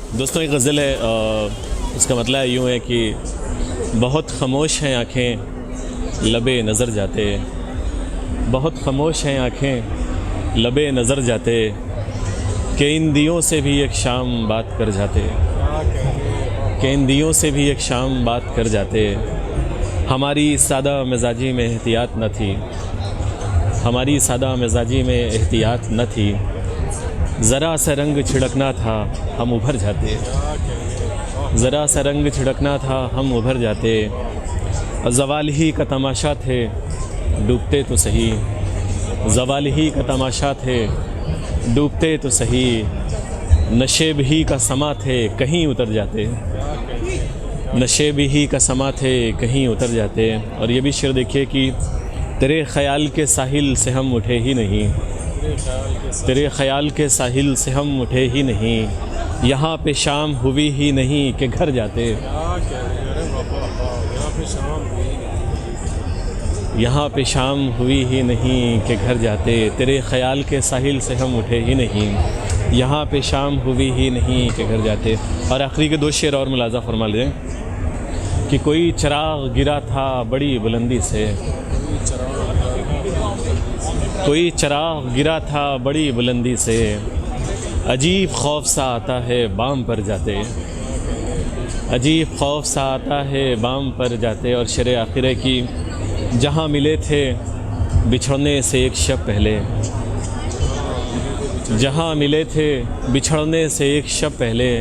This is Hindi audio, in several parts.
दोस्तों एक गज़ल है, इसका मतलब यूँ है कि बहुत ख़मोश हैं आँखें लबे नज़र जाते, बहुत ख़मोश हैं आँखें लबे नज़र जाते, कि इन दियों से भी एक शाम बात कर जाते, कि इन दियों से भी एक शाम बात कर जाते। हमारी सादा मिजाजी में एहतियात न थी, हमारी सादा मिजाजी में एहतियात न थी, ज़रा सा रंग छिड़कना था हम उभर जाते, ज़रा सा रंग छिड़कना था हम उभर जाते। ज़वाल ही का तमाशा थे डूबते तो सही, ज़वाल ही का तमाशा थे डूबते तो सही, नशेब ही का समा थे कहीं उतर जाते, नशेब ही का समा थे कहीं उतर जाते। और ये भी शेर देखिए कि तेरे ख़याल के साहिल से हम उठे ही नहीं, तेरे ख़याल के साहिल से हम उठे ही नहीं, यहाँ पे शाम हुई ही नहीं कि घर जाते, यहाँ पे शाम हुई ही नहीं कि घर जाते। तेरे ख़याल के साहिल से हम उठे ही नहीं, यहाँ पे शाम हुई ही नहीं कि घर जाते। और आखिरी के दो शेर और मुलाज़ा फरमा लें कि कोई चिराग गिरा था बड़ी बुलंदी से, कोई चिराग गिरा था बड़ी बुलंदी से, अजीब खौफ सा आता है बाम पर जाते, अजीब खौफ सा आता है बाम पर जाते। और शेर आखिर है कि जहाँ मिले थे बिछड़ने से एक शब पहले, जहाँ मिले थे बिछड़ने से एक शब पहले,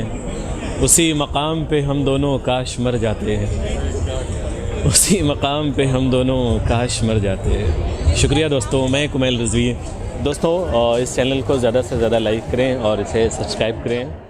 उसी मकाम पे हम दोनों काश मर जाते हैं, उसी मकाम पे हम दोनों काश मर जाते हैं। शुक्रिया दोस्तों, मैं कुमैल रिजवी। दोस्तों इस चैनल को ज़्यादा से ज़्यादा लाइक करें और इसे सब्सक्राइब करें।